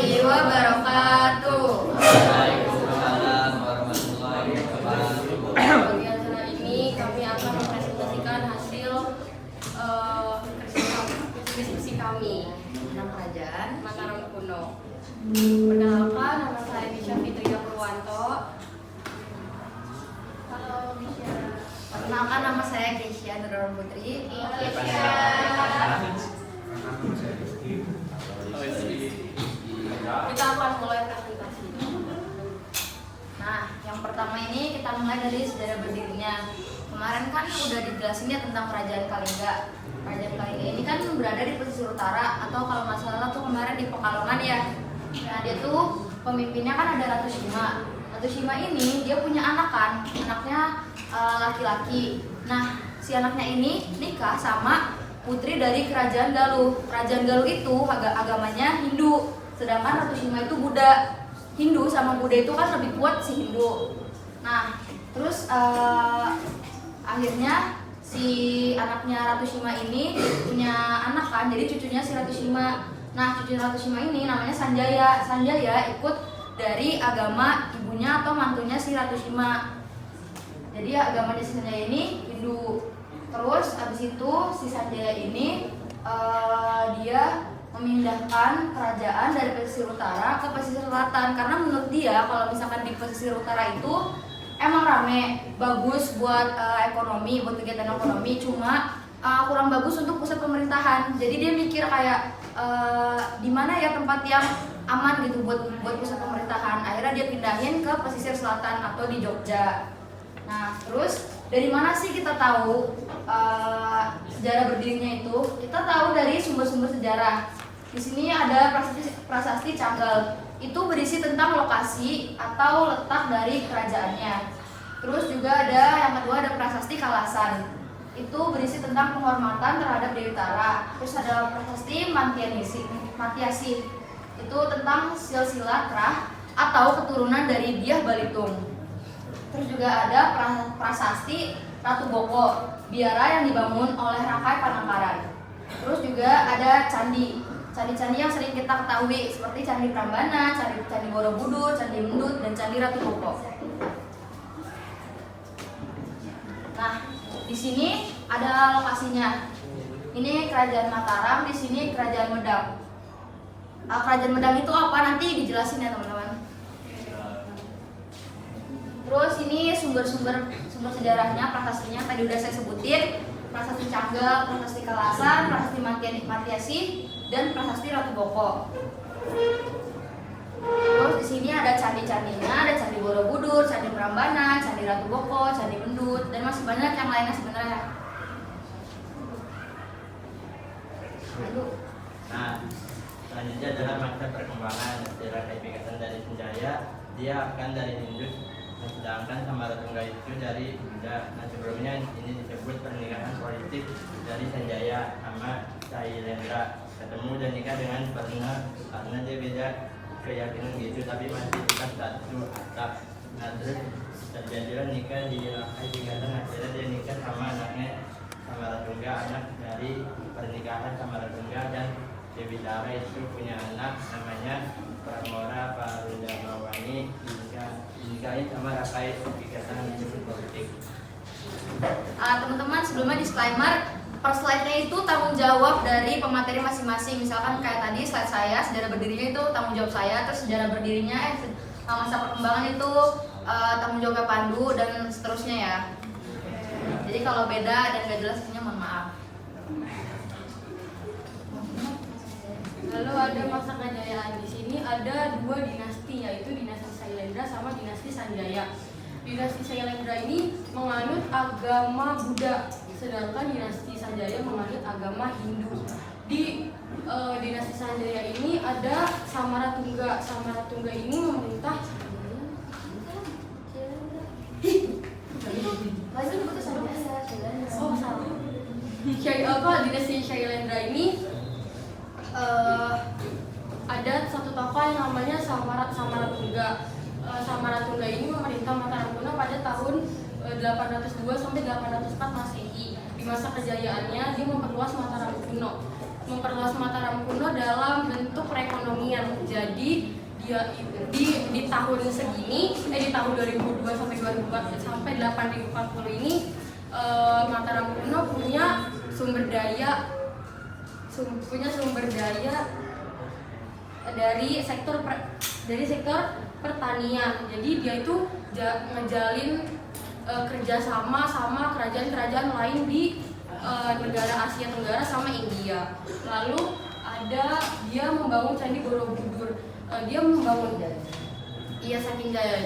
warahmatullahi wabarakatuh. Waalaikumsalam warahmatullahi wabarakatuh. Bagi acara ini kami akan mempresentasikan hasil diskusi kami tentang kerajaan Mataram kuno. Perkenalkan, nama saya Nisha Fitria Purwanto. Halo Nisha. Perkenalkan, nama saya Keisha Nurul Putri. Kita akan mulai presentasi. Nah, yang pertama ini kita mulai dari sejarah berdirinya. Kemarin kan udah dijelasin ya tentang Kerajaan Kalingga. Kerajaan Kalingga ini kan berada di pesisir utara, atau kalau nggak salah tuh kemarin di Pekalongan ya. Nah, dia tuh pemimpinnya kan ada Ratu Sima. Ratu Sima ini dia punya anak kan, anaknya laki-laki. Nah, si anaknya ini nikah sama putri dari Kerajaan Galuh. Kerajaan Galuh itu agamanya Hindu, sedangkan Ratu Sima itu Buddha. Hindu sama Buddha itu kan lebih kuat si Hindu. Nah, terus akhirnya si anaknya Ratu Sima ini punya anak kan, jadi cucunya si Ratu Sima. Nah, cucu Ratu Sima ini namanya Sanjaya. Sanjaya ikut dari agama ibunya atau mantunya si Ratu Sima. Jadi agamanya si Sanjaya ini Hindu. Terus abis itu si Sanjaya ini dia memindahkan kerajaan dari pesisir utara ke pesisir selatan, karena menurut dia kalau misalkan di pesisir utara itu emang rame, bagus buat ekonomi, buat kegiatan ekonomi, cuma kurang bagus untuk pusat pemerintahan. Jadi dia mikir kayak di mana ya tempat yang aman gitu buat pusat pemerintahan. Akhirnya dia pindahin ke pesisir selatan atau di Jogja. Nah, terus dari mana sih kita tahu sejarah berdirinya itu? Kita tahu dari sumber-sumber sejarah. Di sini ada prasasti Canggal. Itu berisi tentang lokasi atau letak dari kerajaannya. Terus juga ada yang kedua, ada prasasti Kalasan. Itu berisi tentang penghormatan terhadap Dewi Tara. Terus ada prasasti Matiasi. Itu tentang silsilah Trah atau keturunan dari Dyah Balitung. Terus juga ada prasasti Ratu Boko, biara yang dibangun oleh Rakai Panangkaran. Terus juga ada candi-candi yang sering kita ketahui seperti Candi Prambanan, Candi Borobudur, Candi Mendut, dan Candi Ratu Boko. Nah, di sini ada lokasinya. Ini Kerajaan Mataram, di sini Kerajaan Medang. Kerajaan Medang itu apa? Nanti dijelasin ya teman-teman. Terus ini sumber sejarahnya, prasastinya tadi udah saya sebutin. Prasasti Canggal, prasasti Kalasan, prasasti Matiasi, dan prasasti Ratu Boko. Terus di sini ada candi-candinya, ada Candi Borobudur, Candi Prambanan, Candi Ratu Boko, Candi Mendut, dan masih banyak yang lainnya sebenarnya. Nah, selanjutnya adalah masa perkembangan sejarah keikatan dari Sanjaya. Dia akan dari Indus, sedangkan Samaratungga itu dari Buddha. Nah, sebelumnya ini disebut pernikahan politik dari Sanjaya sama Sailendra. Ketemu dan nikah dengan Parna karena dia beda keyakinan gitu, tapi masih tetap satu atap. Nah, terus terjadilah nikah di Rakai Tingkatan. Akhirnya dia nikah sama anaknya Samaratungga, anak dari pernikahan Samaratungga dan Dewi Tara itu punya anak namanya Pramora Parundamawani. Dinikahin sama Rakai Tingkatan disebut politik. Teman-teman, sebelumnya disclaimer, per slide-nya itu tanggung jawab dari pemateri masing-masing. Misalkan kayak tadi slide saya, sejarah berdirinya itu tanggung jawab saya, terus sejarah berdirinya masa perkembangan itu tanggung jawabnya Pandu, dan seterusnya ya. Jadi kalau beda dan gak jelas isinya mohon maaf. Lalu ada masa kejayaan. Di sini ada dua dinasti, yaitu dinasti Sailendra sama dinasti Sanjaya. Dinasti Sailendra ini menganut agama Buddha, sedangkan dinasti Sanjaya menganut agama Hindu. Di dinasti Sanjaya ini ada Samaratungga. Samaratungga ini memerintah dinasti Sailendra ini ada satu tokoh yang namanya Samaratungga. Samaratungga ini memerintah Mataram kuno pada tahun 802 sampai 804 Masehi. Di masa kejayaannya dia memperluas Mataram kuno. Kuno dalam bentuk perekonomian. Jadi dia di tahun segini, di tahun 2002 sampai 2004 sampai 8040 ini Mataram Kuno punya sumber daya dari sektor pertanian. Jadi dia itu ngejalin kerjasama sama kerajaan-kerajaan lain di negara Asia Tenggara sama India. Lalu dia membangun Candi Borobudur.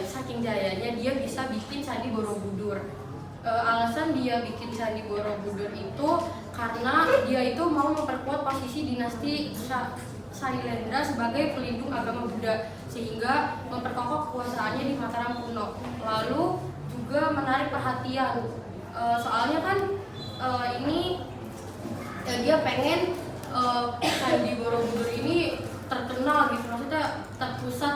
Saking jayanya dia bisa bikin Candi Borobudur. Alasan dia bikin Candi Borobudur itu karena dia itu mau memperkuat posisi dinasti Sailendra sebagai pelindung agama Buddha, sehingga memperkokoh kekuasaannya di Mataram Kuno. Lalu juga menarik perhatian, soalnya kan dia pengen Candi Borobudur ini terkenal gitu, maksudnya terpusat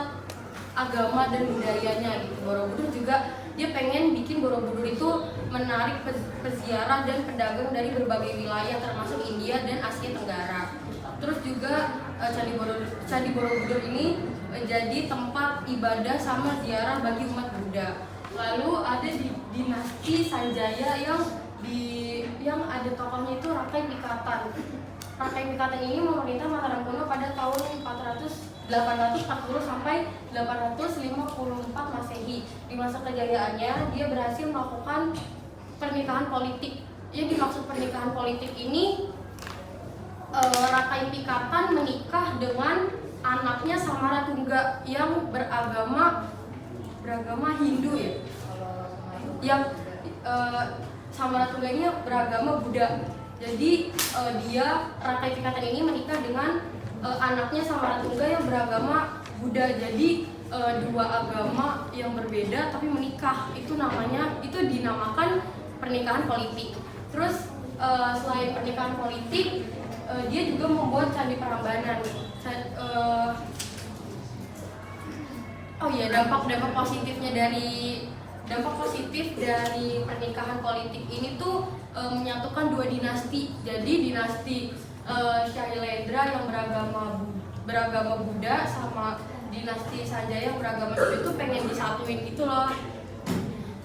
agama dan budayanya gitu. Borobudur juga dia pengen bikin Borobudur itu menarik peziarah dan pedagang dari berbagai wilayah termasuk India dan Asia Tenggara. Terus juga Candi Borobudur ini menjadi tempat ibadah sama ziarah bagi umat Buddha. Lalu ada di dinasti Sanjaya yang ada tokohnya itu Rakai Pikatan. Rakai Pikatan ini memerintah Mataram Kuno pada tahun 840 sampai 854 Masehi. Di masa kejayaannya dia berhasil melakukan pernikahan politik. Yang dimaksud pernikahan politik ini, Rakai Pikatan menikah dengan anaknya Samaratungga yang beragama Hindu ya. Yang Samaratungga ini beragama Buddha. Jadi Rakai Pikatan ini menikah dengan anaknya Samaratungga yang beragama Buddha. Jadi dua agama yang berbeda tapi menikah. Itu dinamakan pernikahan politik. Terus selain pernikahan politik, dia juga membuat Candi Prambanan. Dampak positif dari pernikahan politik ini tuh menyatukan dua dinasti. Jadi dinasti Shailendra yang beragama Buddha sama dinasti Sanjaya yang beragama Hindu itu pengen disatuin gitu loh.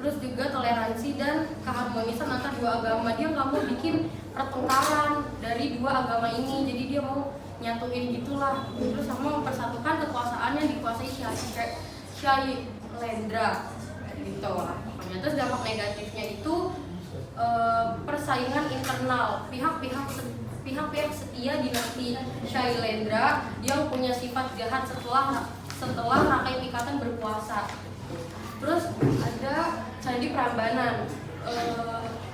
Terus juga toleransi dan keharmonisan antar dua agama. Dia nggak mau bikin pertengkaran dari dua agama ini, jadi dia mau nyatuin gitulah. Terus sama mempersatukan kekuasaan yang dikuasai Shailendra gitu lah. Terus dampak negatifnya itu persaingan internal pihak-pihak setia dinasti Shailendra yang punya sifat jahat setelah Rakai Pikatan berkuasa. Terus ada Candi Prambanan.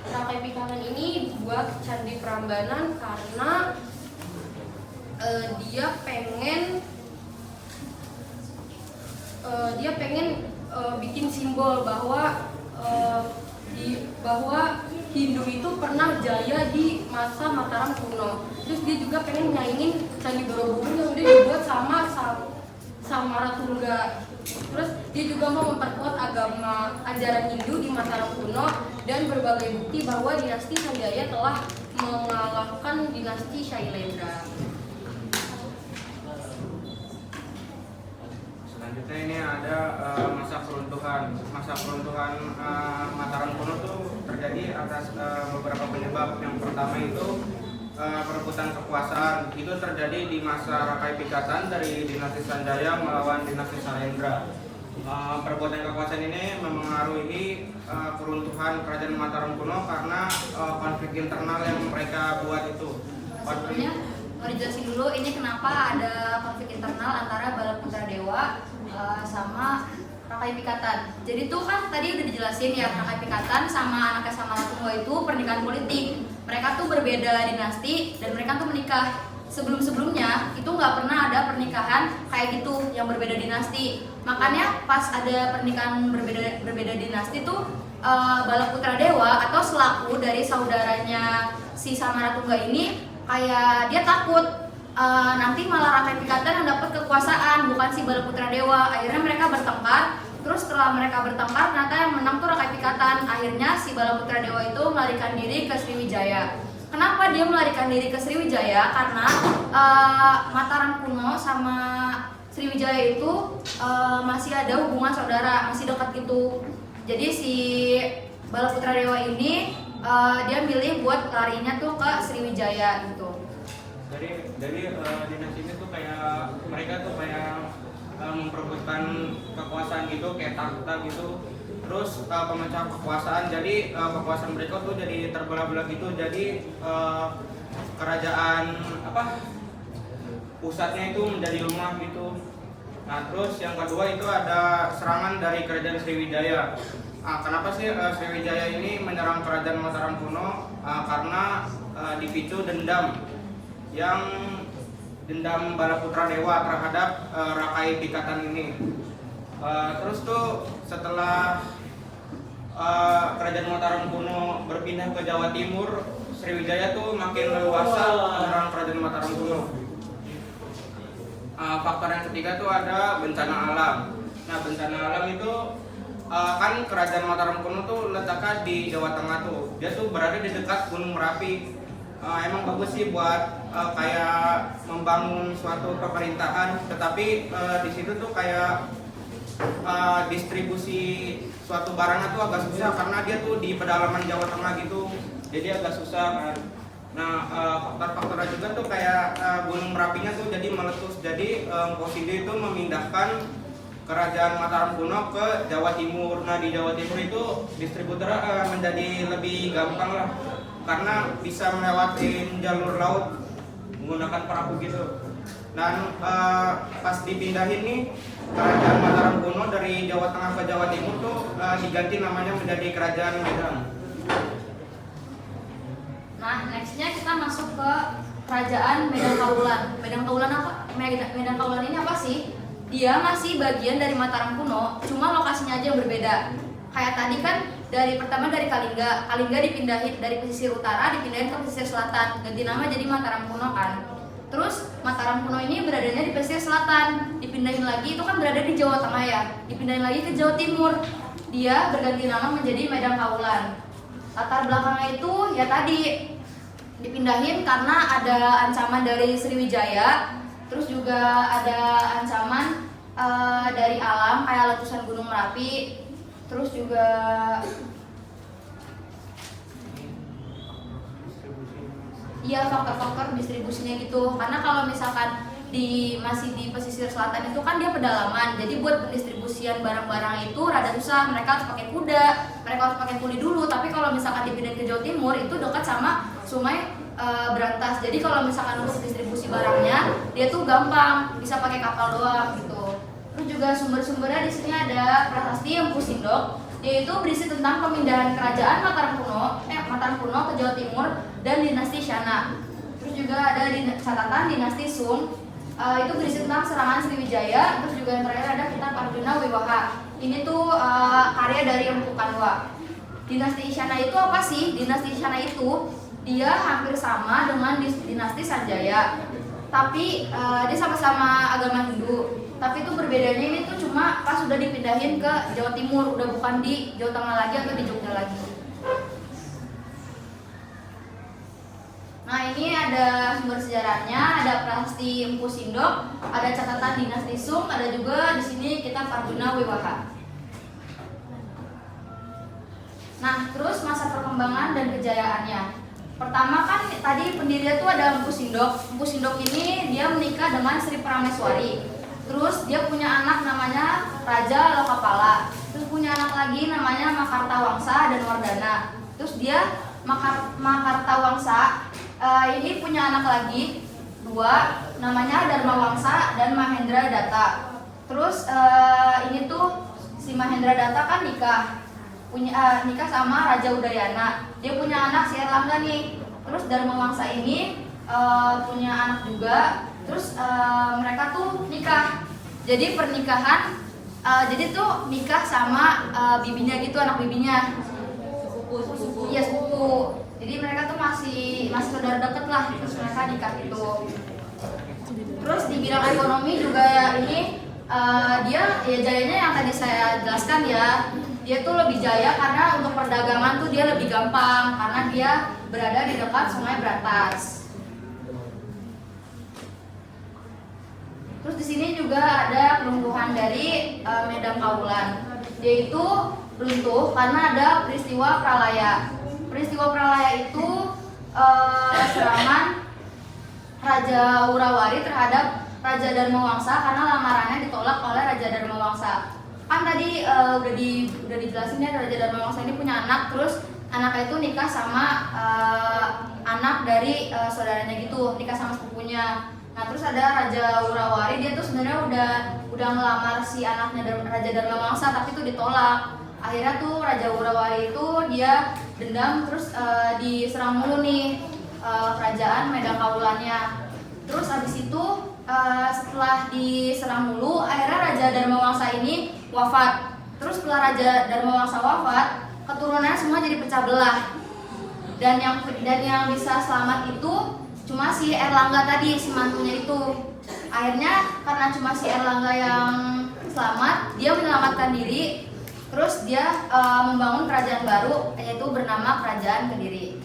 Rakai Pikatan ini buat Candi Prambanan karena dia pengen bikin simbol bahwa Hindu itu pernah jaya di masa Mataram Kuno. Terus dia juga pengen nyaingin Candi Borobudur yang udah dibuat sama Samaratungga. Terus dia juga mau memperkuat ajaran Hindu di Mataram Kuno dan berbagai bukti bahwa dinasti Sanjaya telah mengalahkan dinasti Shailendra. Selanjutnya ini ada masa peruntuhan Mataram Kuno tuh terjadi atas beberapa penyebab. Yang pertama itu perebutan kekuasaan. Itu terjadi di masa Rakai Pikatan dari dinasti Sanjaya melawan dinasti Shailendra. Perebutan kekuasaan ini memengaruhi keruntuhan kerajaan Mataram Kuno karena konflik internal yang mereka buat itu. Sebelumnya mau dijelasin dulu ini kenapa ada konflik internal antara Balaputra Dewa sama Rakai Pikatan. Jadi tuh kan tadi udah dijelasin ya, Rakai Pikatan sama anaknya Samaratungga itu pernikahan politik. Mereka tuh berbeda dinasti dan mereka tuh menikah. Sebelum-sebelumnya itu nggak pernah ada pernikahan kayak gitu yang berbeda dinasti. Makanya pas ada pernikahan berbeda dinasti tuh Balaputra Dewa atau selaku dari saudaranya si Samaratungga ini kayak dia takut nanti malah Rakai Pikatan yang dapat kekuasaan, bukan si Balaputra Dewa. Akhirnya mereka bertengkar. Terus setelah mereka bertengkar, ternyata yang menang tuh Rakai Pikatan. Akhirnya si Balaputra Dewa itu melarikan diri ke Sriwijaya. Kenapa dia melarikan diri ke Sriwijaya? Karena Mataram kuno sama Sriwijaya itu masih ada hubungan saudara, masih dekat gitu. Jadi si Balaputra Dewa ini dia milih buat larinya tuh ke Sriwijaya gitu. Jadi dinasti ini tuh kayak mereka tuh kayak memperebutkan kekuasaan gitu, kayak takhta gitu. Terus pemecah kekuasaan, jadi kekuasaan mereka tuh jadi terbelah-belah gitu. Jadi kerajaan pusatnya itu menjadi lemah gitu. Nah terus yang kedua itu ada serangan dari kerajaan Sriwijaya. Kenapa sih Sriwijaya ini menyerang kerajaan Mataram kuno? Karena dipicu dendam Balaputra Dewa terhadap Rakai Pikatan ini. Terus tuh setelah kerajaan Mataram kuno berpindah ke Jawa Timur, Sriwijaya tuh makin leluasa menyerang kerajaan Mataram kuno. Faktor yang ketiga tuh ada bencana alam. Nah bencana alam itu kan kerajaan Mataram kuno tuh letaknya di Jawa Tengah tuh. Dia tuh berada di dekat Gunung Merapi. Emang bagus sih buat kayak membangun suatu pemerintahan, tetapi di situ tuh kayak distribusi suatu barangnya tuh agak susah karena dia tuh di pedalaman Jawa Tengah gitu, jadi agak susah kan. Nah faktor-faktornya juga tuh kayak Gunung Merapinya tuh jadi meletus, jadi Posidi itu memindahkan kerajaan Mataram kuno ke Jawa Timur. Nah di Jawa Timur itu distributornya menjadi lebih gampang lah, karena bisa melewati jalur laut menggunakan perahu gitu. Dan pas dipindahin nih kerajaan Mataram kuno dari Jawa Tengah ke Jawa Timur tuh diganti namanya menjadi Kerajaan Medan. Nah, nextnya kita masuk ke kerajaan Medan Kaulan. Medan Kaulan apa? Medan Kaulan ini apa sih? Dia masih bagian dari Mataram kuno, cuma lokasinya aja yang berbeda. Kayak tadi kan pertama dari Kalingga dipindahin dari pesisir utara dipindahin ke pesisir selatan, ganti nama jadi Mataram kuno kan. Terus Mataram kuno ini beradanya di pesisir selatan, dipindahin lagi itu kan berada di Jawa Tengah ya, dipindahin lagi ke Jawa Timur. Dia berganti nama menjadi Medan Kaulan. Latar belakangnya itu ya tadi dipindahin karena ada ancaman dari Sriwijaya, terus juga ada ancaman dari alam kayak letusan Gunung Merapi, terus juga iya faktor-faktor distribusinya gitu. Karena kalau misalkan masih di pesisir selatan itu kan dia pedalaman, jadi buat pendistribusian barang-barang itu rada susah. Mereka harus pakai kuda, mereka harus pakai kuli dulu. Tapi kalau misalkan dipindahin ke Jawa Timur itu dekat sama Sungai Berantas, jadi kalau misalkan untuk distribusi barangnya dia tuh gampang, bisa pakai kapal doang gitu. Terus juga sumber-sumbernya di sini ada prasasti Empu Sindok, yaitu berisi tentang pemindahan kerajaan Mataram kuno ke Jawa Timur dan dinasti Shana. Terus juga ada catatan dinasti Sung, itu berisi tentang serangan Sriwijaya. Terus juga yang terakhir ada kitab Arjuna Wiwaha. Ini tuh karya dari Empu Kanwa. Dinasti Shana itu apa sih? Dinasti Shana itu dia hampir sama dengan dinasti Sanjaya, tapi dia sama-sama agama Hindu. Tapi itu berbedanya ini tuh cuma pas udah dipindahin ke Jawa Timur, udah bukan di Jawa Tengah lagi atau di Jogja lagi. Nah ini ada sumber sejarahnya, ada prasasti Empu Sindok, ada catatan dinasti Sung, ada juga di sini kitab Arjuna Wiwaha. Nah terus masa perkembangan dan kejayaannya. Pertama kan tadi pendirinya tuh ada Empu Sindok. Empu Sindok ini dia menikah dengan Sri Parameswari. Terus dia punya anak namanya Raja Lokapala. Terus punya anak lagi namanya Makarta Wangsa dan Wardana. Terus dia Makarta Wangsa ini punya anak lagi dua, namanya Dharma Wangsa dan Mahendra Datta. Terus ini tuh si Mahendra Datta kan nikah sama Raja Udayana. Dia punya anak si Erlangga nih. Terus Dharma Wangsa ini punya anak juga. Terus mereka tuh nikah. Jadi pernikahan jadi tuh nikah sama bibinya gitu, anak bibinya. Sepupu. Iya, sepupu. Jadi mereka tuh masih saudara deket lah. Terus mereka nikah gitu. Terus di bidang ekonomi juga ini dia ya jayanya yang tadi saya jelaskan ya. Dia tuh lebih jaya karena untuk perdagangan tuh dia lebih gampang karena dia berada di dekat Sungai Berantas. Terus di sini juga ada keruntuhan dari Medan Kaulan, yaitu runtuh karena ada peristiwa pralaya. Peristiwa pralaya itu serangan Raja Wurawari terhadap Raja Dharmawangsa karena lamarannya ditolak oleh Raja Dharmawangsa. Kan tadi udah dijelasin ya, Raja Dharmawangsa ini punya anak, terus anaknya itu nikah sama anak dari saudaranya gitu, nikah sama sepupunya. Nah terus ada Raja Wurawari, dia tuh sebenarnya udah ngelamar si anaknya Raja Dharmawangsa, tapi itu ditolak. Akhirnya tuh Raja Wurawari itu dia dendam, terus diserang mulu nih kerajaan Medan Kaulannya. Terus habis itu setelah diserang mulu, akhirnya Raja Dharmawangsa ini wafat. Terus setelah Raja Dharmawangsa wafat, keturunannya semua jadi pecah belah. Dan yang bisa selamat itu cuma si Erlangga tadi, si mantunya itu. Akhirnya karena cuma si Erlangga yang selamat, dia menyelamatkan diri. Terus dia membangun kerajaan baru, yaitu bernama Kerajaan Kediri.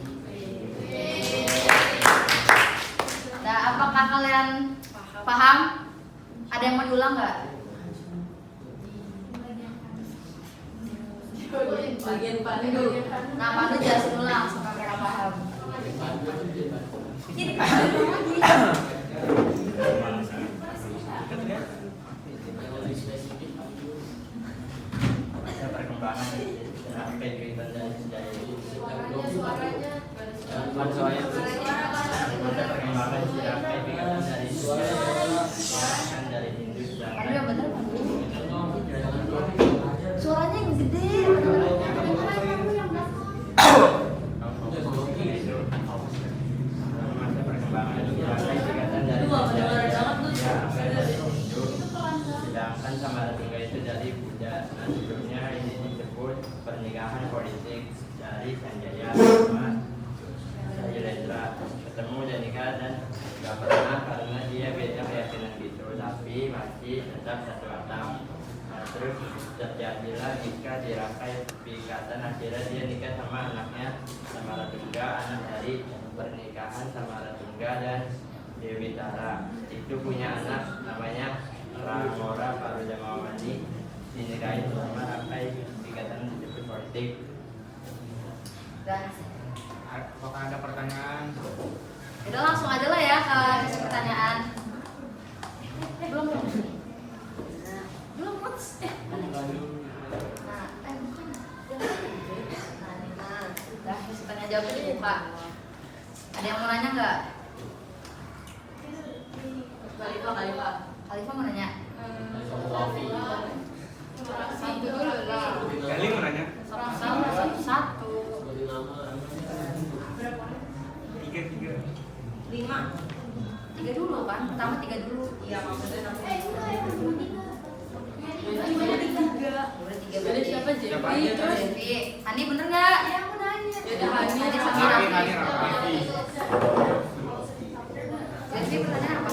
Nah, apakah kalian paham? Ada yang mau diulang nggak? Bagian Pandu. Nah, Pandu jelasin ulang sampai mereka paham. Masa perkembangan sampai kehidupan dari Sindaya itu. Masa perkembangan sampai kehidupan dari Sindaya dari Hindu Pandu yang bener, Pandu. Suaranya yang gede. masa perkembangan sampai kegiatan dari sedangkan Samaratungga itu dari Buddha. Nah sebelumnya ini disebut pernikahan politik dari Sanjaya sama Sailendra, ketemu dan nikah dan gak pernah karena dia beda keyakinan gitu, tapi masih tetap satu atap. Nah, terus terjadilah nikah dirakai pikatan, akhirnya dia nikah sama anaknya Samaratungga, anak dari pernikahan Samaratungga dan Dewi Tara. Itu punya anak namanya Ramora Parudamawati, dinikahi sama rakai pikatan disebut politik. Dan Apakah ada pertanyaan? udah langsung aja lah ya ke sesi pertanyaan. Belum belum. Nah, belum Mas. Nah, bukan. Nah, ini nah, sudah sesi tanya jawab dibuka. Ada yang mau nanya nggak? Khalifah mau nanya. Satu dulu lah. Gali mau nanya? Satu. Tiga. 5. 3 dulu kan? Pertama 3 dulu. Iya, maksudnya Udah 3 Jadi siapa Siapa Jepi? aja, Terus Devi. Hani bener nggak? Ya aku nanya. ya udah Hani Hani sama Raffi, Raffi. Raffi. Devi pertanyaan apa?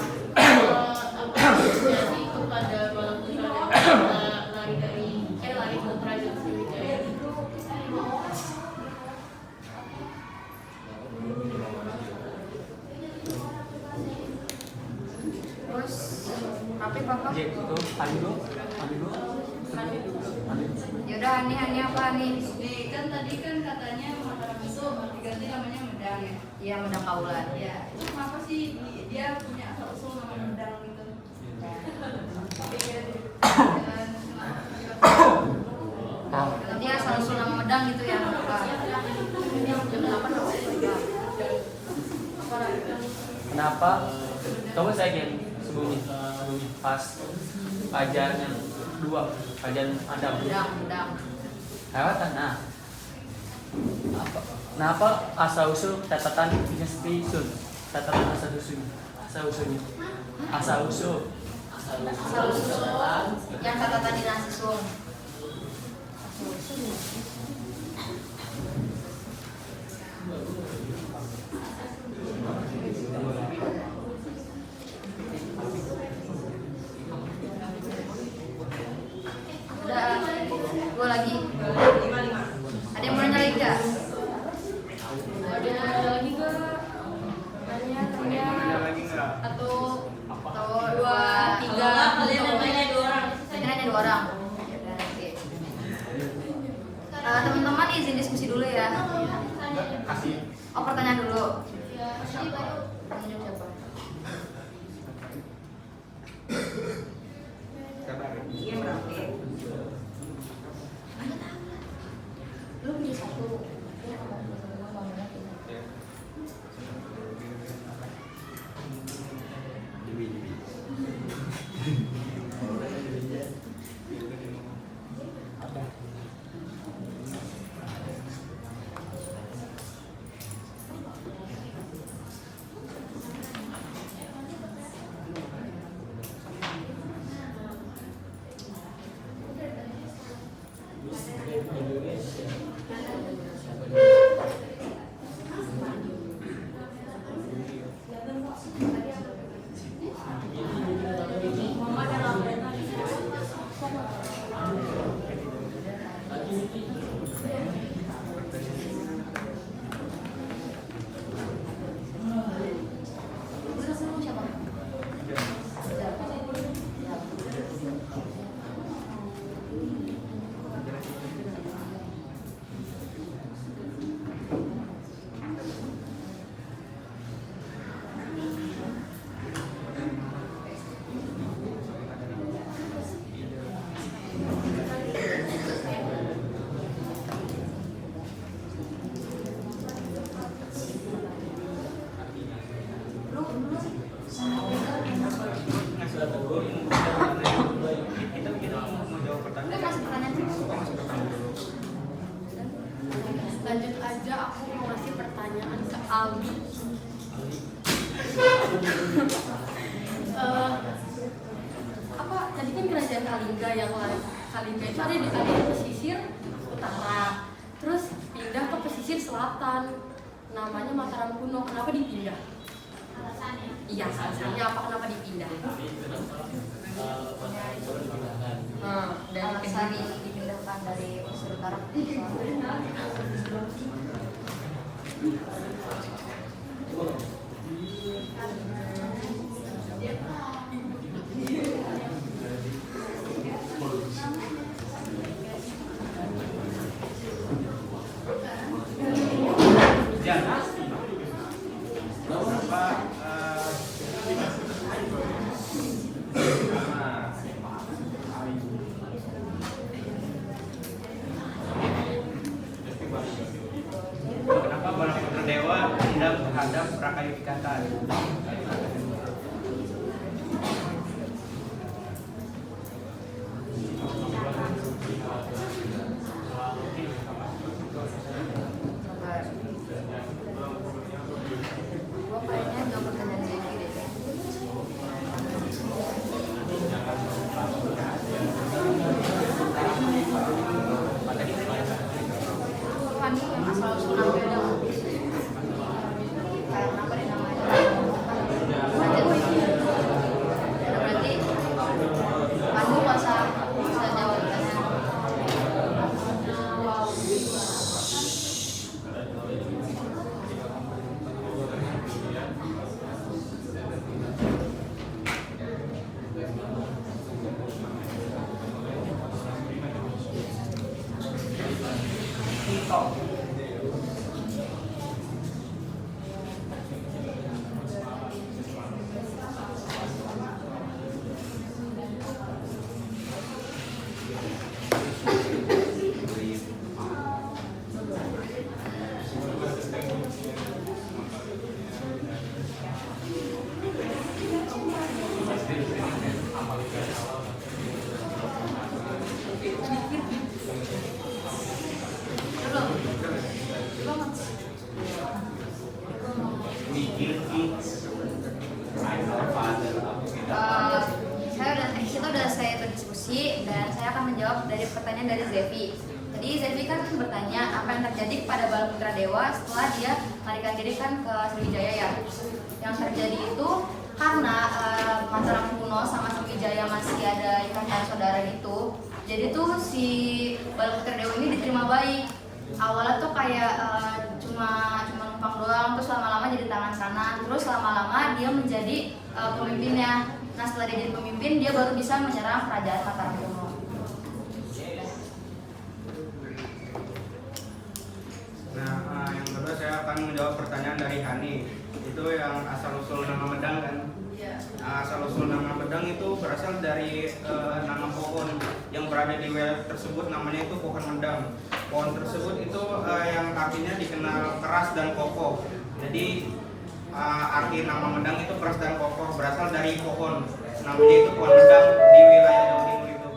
jadi kepada malam putra lari dari lari ke kerajaan Sriwijaya. Terus Raffi apa? Itu Pandu. Yaudah Hani apa Hani? Nih kan tadi kan katanya Mataram itu diganti namanya Medang ya. Iya Medan Kaulan. Ya, itu kenapa sih dia punya asal usul nama Medang gitu? Nanti asal usul nama Medang gitu ya. Jam 8 Kenapa? Coba saya kirim sebelumnya pas kajian yang 2, kajian Adam. Medang. Lewatan. Nah, kenapa asal usul catatan dinasti Sun? Catatan asal usulnya. Asal usul. Asal usul. Yang catatan dinasti Sun. Udah, dua lagi. Ada yang mau nanya lagi nggak? Ada lagi nggak? Nanya Ada lagi nggak? atau Atau 2, 3 Aldi. Apa tadi kan kerajaan Kalingga ya, Kalingga itu ada di pesisir utara, terus pindah ke pesisir selatan, namanya Mataram kuno. Kenapa dipindah? Alasannya? Iya, alasannya apa kenapa dipindah? Dari Alasan kediri. dipindahkan dari pesisir utara ke Kenapa Balaputra Dewa dendam terhadap Raka Yudhikata? Gua kayaknya jawab pertanyaan Zeki deh. Fani yang asal usul namanya kayak kenapa dia namanya? Berarti Pandu nggak usah jawab pertanyaan. Saya berdiskusi dan saya akan menjawab dari pertanyaan dari Zevi. Jadi Zevi kan bertanya apa yang terjadi kepada Balaputra Dewa setelah dia melarikan diri kan ke Sriwijaya ya. Yang terjadi itu karena Mataram kuno sama Sriwijaya masih ada ikatan saudara gitu. Jadi tuh si Balaputra Dewa ini diterima baik. Awalnya tuh kayak cuma numpang doang, terus lama-lama jadi tangan kanan, terus lama-lama dia menjadi pemimpinnya. Nah setelah dia jadi pemimpin, dia baru bisa menyerang kerajaan Mataram kuno. Nah, yang kedua saya akan menjawab pertanyaan dari Hani. Itu yang asal usul nama Medang kan? Iya. Nah, asal usul nama Medang itu berasal dari nama pohon yang berada di wilayah tersebut, namanya itu pohon Medang. Pohon tersebut itu yang artinya dikenal keras dan kokoh. Jadi arti nama Medang itu keras dan kokoh, berasal dari pohon. Namanya itu pohon Medang di wilayah Jawa Timur itu.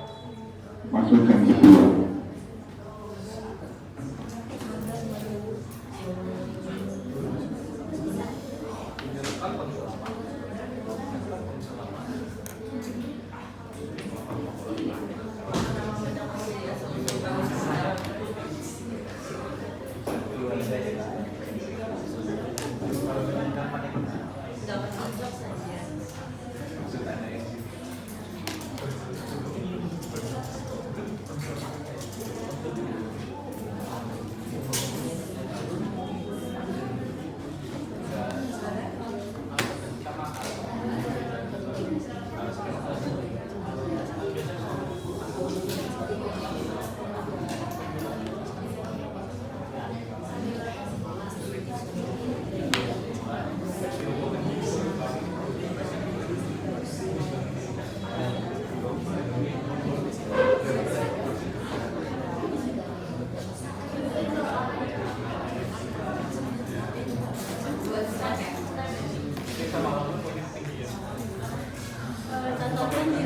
Catatan di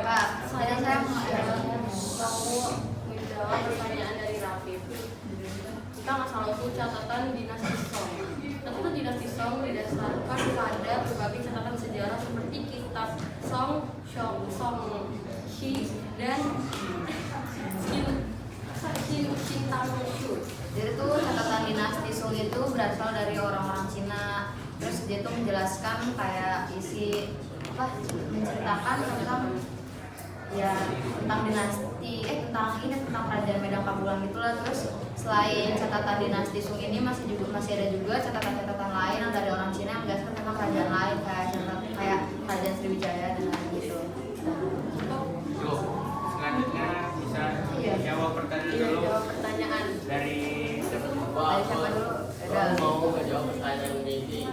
Kak, saya mau aku menjawab pertanyaan dari Rafif. Kita nggak salah tuh catatan dinasti Song. Catatan Song Shi dan Qin Tangshu. Jadi tuh catatan dinasti Song itu berasal dari orang-orang Cina. Terus dia tuh menjelaskan kayak isi menceritakan tentang ya tentang dinasti tentang kerajaan Medang Kabulan gitulah. Terus selain catatan dinasti Song ini masih ada juga catatan-catatan lain yang dari orang Cina yang menjelaskan tentang kerajaan lain kayak kerajaan Sriwijaya dan lain gitu. Selanjutnya bisa jawab pertanyaan Iya, dulu jawab pertanyaan. dari Dari siapa dulu? Mau menjawab pertanyaan ini.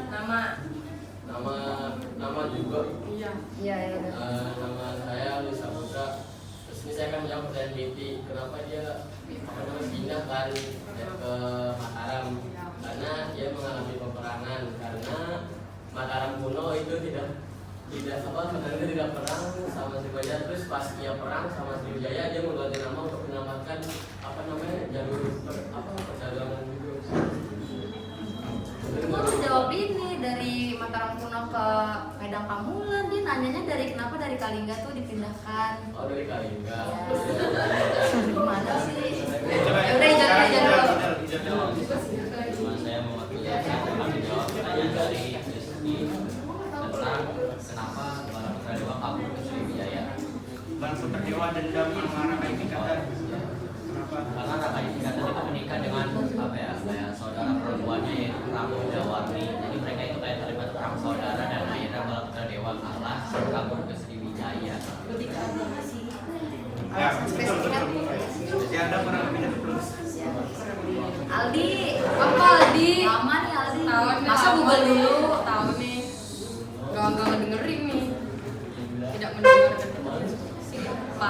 Nama juga. Iya. Iya ya udah. Nama saya Luis Saputra. Terus ini saya akan menjawab pertanyaan Betty. Kenapa dia pindah kan ke Mataram? Karena dia mengalami peperangan. Karena Mataram kuno itu sebenarnya tidak perang sama Sriwijaya. Terus pas dia perang sama Sriwijaya, dia mengganti nama untuk menyelamatkan jalur perjalanan gitu. Lu jawab ini dari Mataram kuno ke Medang Kamulan. Dia nanyanya kenapa dari Kalingga tuh dipindahkan. Oh, dari Kalingga. Gimana sih? Coba Ya udah ijazah dulu. Saya mewakili kami jawab pertanyaan dari Rizky tentang kenapa para putra dewa kabur ke Sriwijaya. Bang Putra Dewa dendam sama Raka Ikatan. Kenapa? Karena Raka Ikatan itu menikah dengan kayak saudara perempuannya yaitu Prabu Jawarni. Jadi mereka itu kayak terlibat perang saudara dan akhirnya para putra dewa kalah kabur ke Sriwijaya. Ya, betul. Jadi Anda pernah pindah ke Plus? Aldi, Apa Aldi? lama nih Aldi. Tahun Masa Google dulu? Tahu nih. Gak ngedengerin nih. Tidak mendengarkan. Siapa?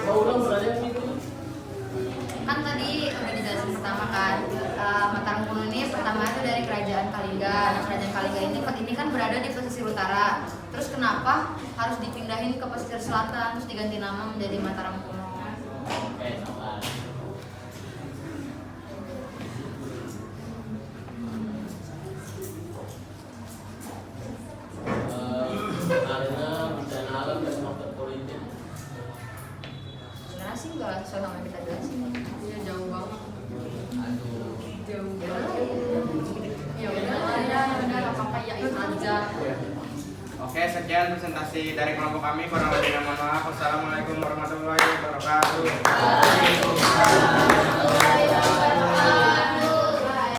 Mau ulang pertanyaan itu? Kan tadi udah dijelasin pertama kan, Mataram kuno ini pertama itu dari kerajaan Kalingga. Nah, kerajaan Kalingga ini kan berada di pesisir utara. Terus kenapa harus dipindahin ke pesisir selatan terus diganti nama menjadi Mataram kuno? Oke, sabar. Karena bencana alam dan faktor politik. Sebenarnya sih nggak sesuai sama yang kita jelasin. Iya jauh banget. Aduh. Jauh banget. Ya udah ya udah nggak apa-apa ya aja. Oke, sekian presentasi dari kelompok kami. Kurang lebihnya mohon maaf. Wassalamualaikum warahmatullahi wabarakatuh.